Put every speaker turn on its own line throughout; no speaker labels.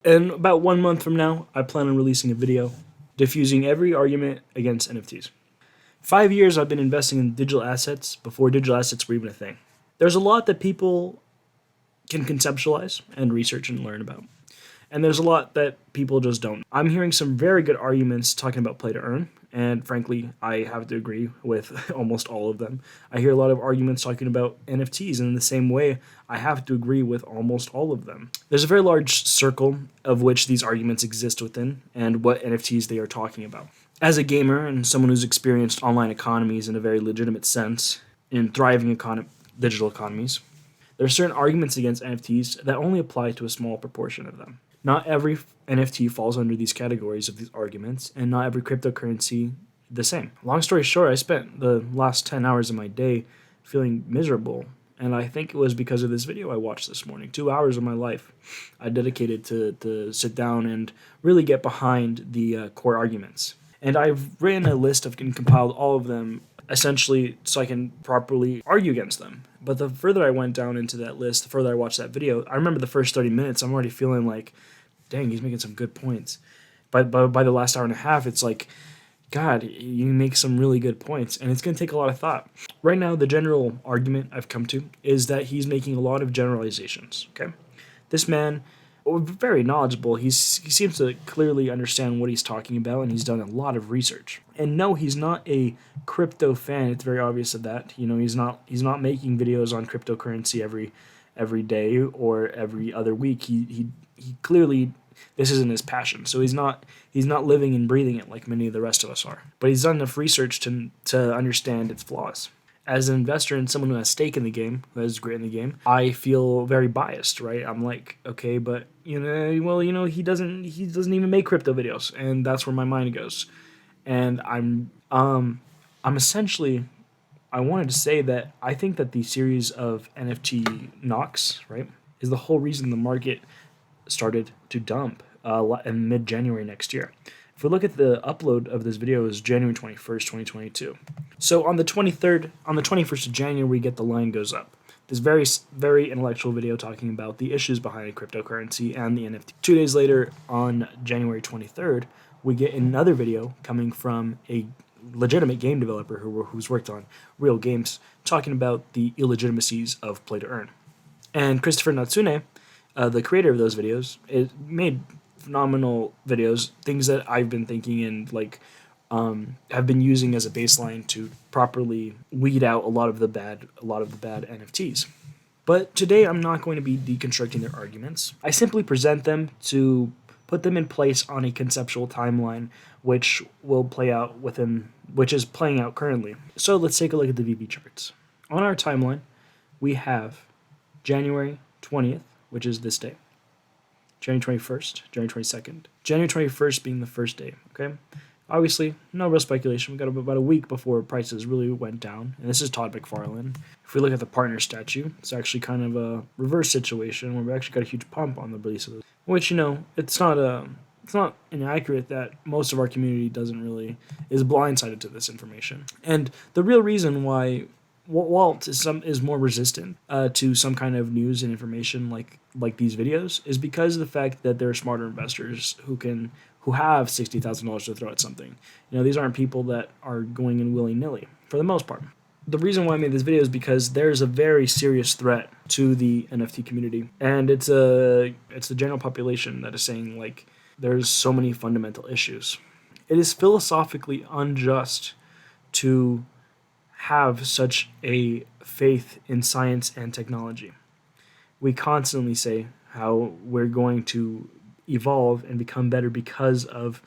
And about 1 month from now, I plan on releasing a video diffusing every argument against NFTs. 5 years I've been investing in digital assets before digital assets were even a thing. There's a lot that people can conceptualize and research and learn about. And there's a lot that people just don't. I'm hearing some very good arguments talking about play to earn, and frankly, I have to agree with almost all of them. I hear a lot of arguments talking about NFTs, and in the same way, I have to agree with almost all of them. There's a very large circle of which these arguments exist within, and what NFTs they are talking about. As a gamer and someone who's experienced online economies in a very legitimate sense, in thriving digital economies, there are certain arguments against NFTs that only apply to a small proportion of them. Not every NFT falls under these categories of these arguments, and not every cryptocurrency the same. Long story short, I spent the last 10 hours of my day feeling miserable, and I think it was because of this video I watched this morning. 2 hours of my life I dedicated to sit down and really get behind the core arguments. And I've written a list of and compiled all of them essentially so I can properly argue against them. But the further I went down into that list, the further I watched that video, I remember the first 30 minutes, I'm already feeling like, dang, he's making some good points. But by the last hour and a half, it's like, God, you make some really good points, and it's going to take a lot of thought. Right now, the general argument I've come to is that he's making a lot of generalizations, okay? This man, very knowledgeable, he seems to clearly understand what he's talking about, and he's done a lot of research. And no, he's not a crypto fan. It's very obvious of that. You know, he's not making videos on cryptocurrency every day or every other week. He clearly, this isn't his passion. So he's not living and breathing it like many of the rest of us are. But he's done enough research to understand its flaws. As an investor and someone who has stake in the game, who has grit in the game, I feel very biased, right? I'm like, okay, but he doesn't even make crypto videos, and that's where my mind goes. And I'm essentially, I wanted to say that I think that the series of NFT knocks, right, is the whole reason the market started to dump in mid-January next year. If we look at the upload of this video, is January 21st, 2022. So on the 21st of January, we get the line goes up. This very, very intellectual video talking about the issues behind cryptocurrency and the NFT. 2 days later, on January 23rd, we get another video coming from a legitimate game developer who's worked on real games, talking about the illegitimacies of play to earn. And Christopher Natsume, the creator of those videos, made phenomenal videos, things that I've been thinking and have been using as a baseline to properly weed out a lot of the bad NFTs. But today I'm not going to be deconstructing their arguments. I simply present them to put them in place on a conceptual timeline which is playing out currently. So let's take a look at the VB charts. On our timeline, we have January 20th, which is this day. January 21st, January 22nd. January 21st being the first day, okay? Obviously, no real speculation. We got about a week before prices really went down. And this is Todd McFarlane. If we look at the partner statue, it's actually kind of a reverse situation where we actually got a huge pump on the release of this. Which, it's not inaccurate that most of our community is blindsided to this information. And the real reason why Walt is more resistant to some kind of news and information like these videos is because of the fact that there are smarter investors who have $60,000 to throw at something. These aren't people that are going in willy-nilly for the most part. The reason why I made this video is because there's a very serious threat to the NFT community, and it's the general population that is saying there's so many fundamental issues. It is philosophically unjust to have such a faith in science and technology. We constantly say how we're going to evolve and become better because of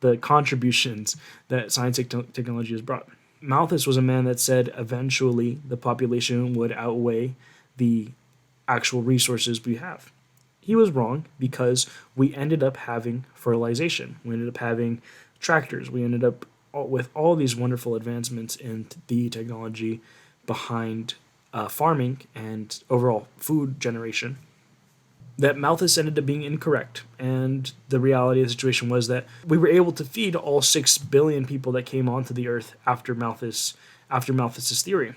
the contributions that science and technology has brought. Malthus was a man that said eventually the population would outweigh the actual resources we have. He was wrong because we ended up having fertilization. We ended up having tractors. We ended up with all these wonderful advancements in the technology behind farming and overall food generation, that Malthus ended up being incorrect. And the reality of the situation was that we were able to feed all 6 billion people that came onto the earth after Malthus's theory.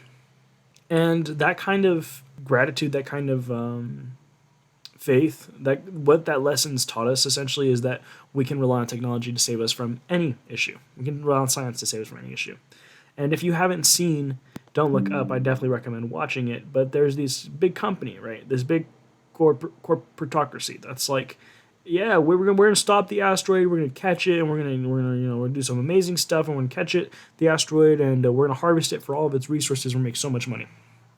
And that kind of gratitude, that kind of faith, that what that lesson's taught us essentially is that we can rely on technology to save us from any issue. We can rely on science to save us from any issue. And if you haven't seen Don't Look Up, I definitely recommend watching it. But there's this big company, right? This big corporatocracy that's like, yeah, we're gonna stop the asteroid, we're gonna catch it, and we're gonna do some amazing stuff, and we're gonna catch it, the asteroid, and we're gonna harvest it for all of its resources and make so much money.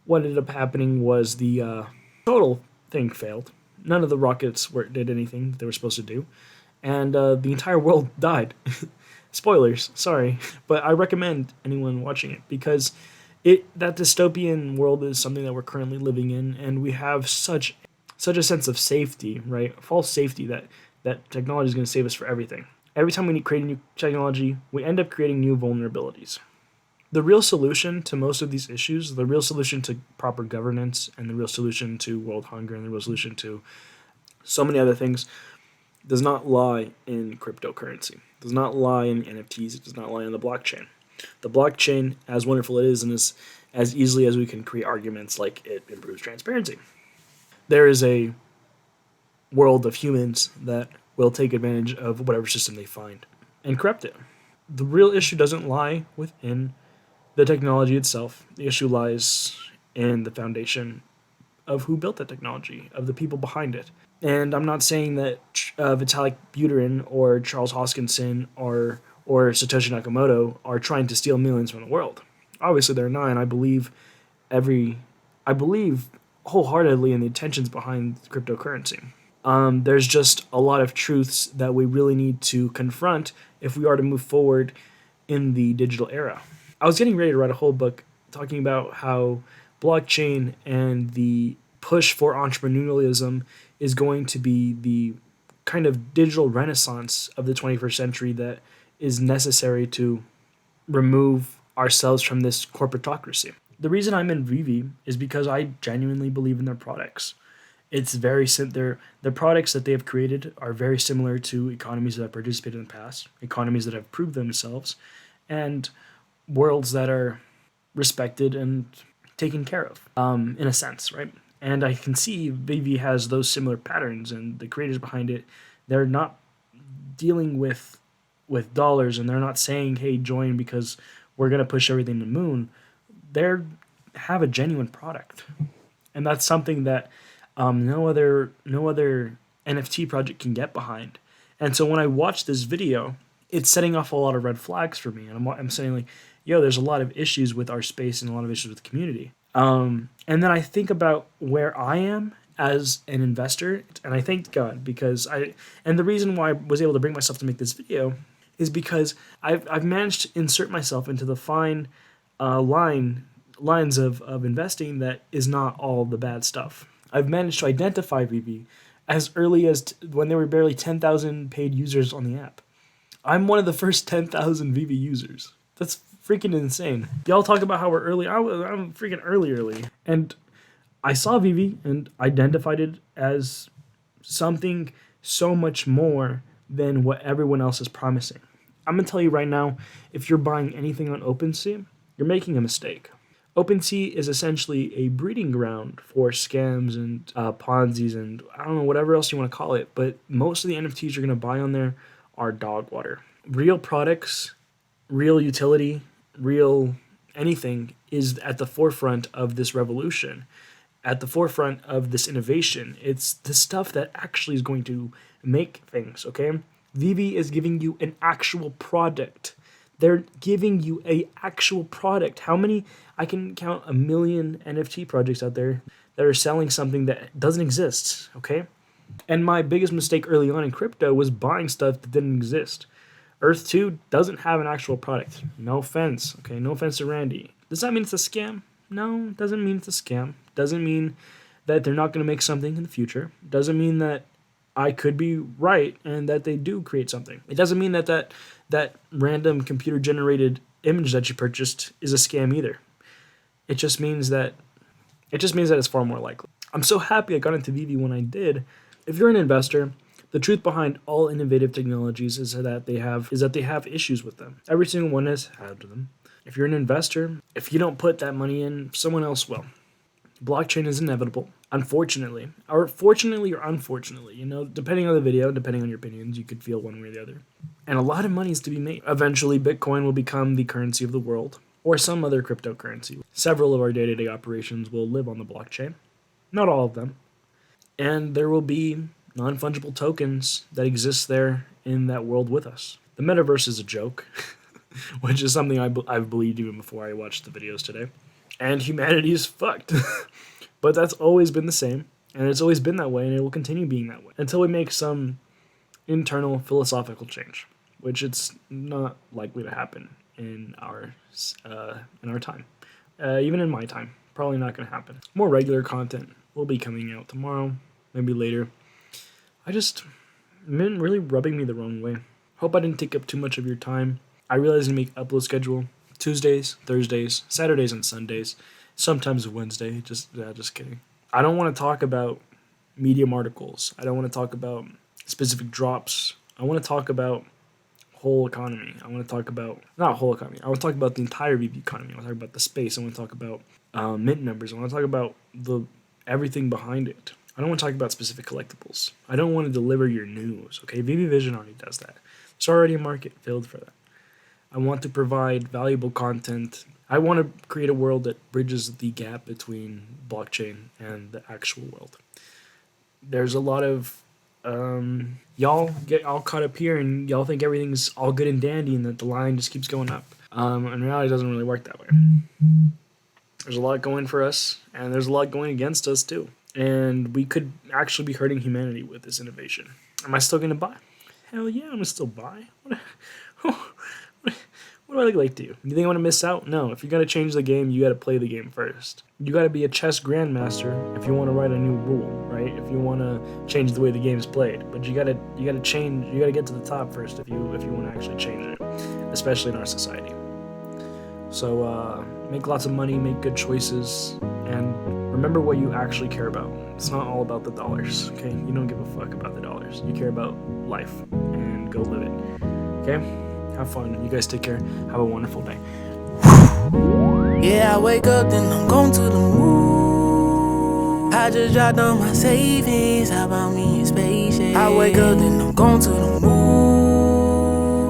What ended up happening was the total thing failed. None of the rockets did anything they were supposed to do, and the entire world died. Spoilers, sorry, but I recommend anyone watching it because that dystopian world is something that we're currently living in, and we have such a sense of safety, right? False safety that technology is going to save us for everything. Every time we create a new technology, we end up creating new vulnerabilities. The real solution to most of these issues, the real solution to proper governance, and the real solution to world hunger, and the real solution to so many other things, does not lie in cryptocurrency. Does not lie in NFTs. It does not lie in the blockchain. The blockchain, as wonderful it is, and as easily as we can create arguments like it improves transparency, there is a world of humans that will take advantage of whatever system they find and corrupt it. The real issue doesn't lie within the technology itself. The issue lies in the foundation of who built that technology, of the people behind it. And I'm not saying that Vitalik Buterin or Charles Hoskinson or Satoshi Nakamoto are trying to steal millions from the world. Obviously, they're not, and I believe wholeheartedly in the intentions behind cryptocurrency. There's just a lot of truths that we really need to confront if we are to move forward in the digital era. I was getting ready to write a whole book talking about how blockchain and the push for entrepreneurialism is going to be the kind of digital renaissance of the 21st century that is necessary to remove ourselves from this corporatocracy. The reason I'm in Vivi is because I genuinely believe in their products. It's very their products that they have created are very similar to economies that have participated in the past, economies that have proved themselves, and worlds that are respected and taken care of, in a sense, right? And I can see Vivi has those similar patterns, and the creators behind it, they're not dealing with dollars, and they're not saying, "Hey, join because we're gonna push everything to the moon." They have a genuine product, and that's something that no other NFT project can get behind. And so when I watch this video, it's setting off a lot of red flags for me, and I'm saying like, "Yo, there's a lot of issues with our space and a lot of issues with the community." And then I think about where I am as an investor, and I thank God because the reason why I was able to bring myself to make this video is because I've managed to insert myself into the fine lines of investing that is not all the bad stuff. I've managed to identify Vivi as early as when there were barely 10,000 paid users on the app. I'm one of the first 10,000 Vivi users. That's freaking insane. Y'all talk about how we're early. I'm freaking early. And I saw Vivi and identified it as something so much more than what everyone else is promising. I'm going to tell you right now, if you're buying anything on OpenSea, you're making a mistake. OpenSea is essentially a breeding ground for scams and Ponzi's and I don't know, whatever else you want to call it, but most of the NFTs you're going to buy on there are dog water. Real products, real utility, real anything is at the forefront of this revolution, at the forefront of this innovation. It's the stuff that actually is going to make things, okay? Vivi is giving you an actual product. They're giving you a actual product. How many? I can count 1 million NFT projects out there that are selling something that doesn't exist, okay? And my biggest mistake early on in crypto was buying stuff that didn't exist. Earth 2 doesn't have an actual product. No offense, okay? No offense to Randy. Does that mean it's a scam? No, it doesn't mean it's a scam. Doesn't mean that they're not going to make something in the future. Doesn't mean that I could be right and that they do create something. It doesn't mean that random computer-generated image that you purchased is a scam either. It just means that it's far more likely. I'm so happy I got into Vivi when I did. If you're an investor, the truth behind all innovative technologies is that they have issues with them. Every single one has had them. If you're an investor, if you don't put that money in, someone else will. Blockchain is inevitable. Unfortunately, or fortunately or unfortunately, depending on the video, depending on your opinions, you could feel one way or the other. And a lot of money is to be made. Eventually, Bitcoin will become the currency of the world, or some other cryptocurrency. Several of our day-to-day operations will live on the blockchain. Not all of them. And there will be non-fungible tokens that exist there in that world with us. The metaverse is a joke, which is something I've believed even before I watched the videos today. And humanity is fucked. But that's always been the same, and it's always been that way, and it will continue being that way until we make some internal philosophical change, which it's not likely to happen in our time. Even in my time, probably not going to happen. More regular content will be coming out tomorrow, maybe later. It's been really rubbing me the wrong way. Hope I didn't take up too much of your time. I realize I make upload schedule Tuesdays, Thursdays, Saturdays, and Sundays. Sometimes Wednesday. Just kidding. I don't want to talk about Medium articles. I don't want to talk about specific drops. I want to talk about whole economy. I want to talk about, not whole economy, I want to talk about the entire VP economy. I want to talk about the space. I want to talk about mint numbers. I want to talk about everything behind it. I don't want to talk about specific collectibles. I don't want to deliver your news, okay? VP Vision already does that. There's already a market filled for that. I want to provide valuable content. I want to create a world that bridges the gap between blockchain and the actual world. There's a lot of y'all get all caught up here and y'all think everything's all good and dandy and that the line just keeps going up. In reality, it doesn't really work that way. There's a lot going for us, and there's a lot going against us too. And we could actually be hurting humanity with this innovation. Am I still going to buy? Hell yeah, I'm going to still buy. What do I look like to you? You think I want to miss out? No. If you're going to change the game, you got to play the game first. You got to be a chess grandmaster if you want to write a new rule, right? If you want to change the way the game is played. But you got to change, you got to get to the top first if you want to actually change it, especially in our society. So make lots of money, make good choices, and remember what you actually care about. It's not all about the dollars, okay? You don't give a fuck about the dollars. You care about life, and go live it, okay? Have fun. You guys take care. Have a wonderful day.
Yeah, I wake up, then I'm going to the moon. I just dropped on my savings. How about me a spaceship? I wake up, then I'm going to the moon.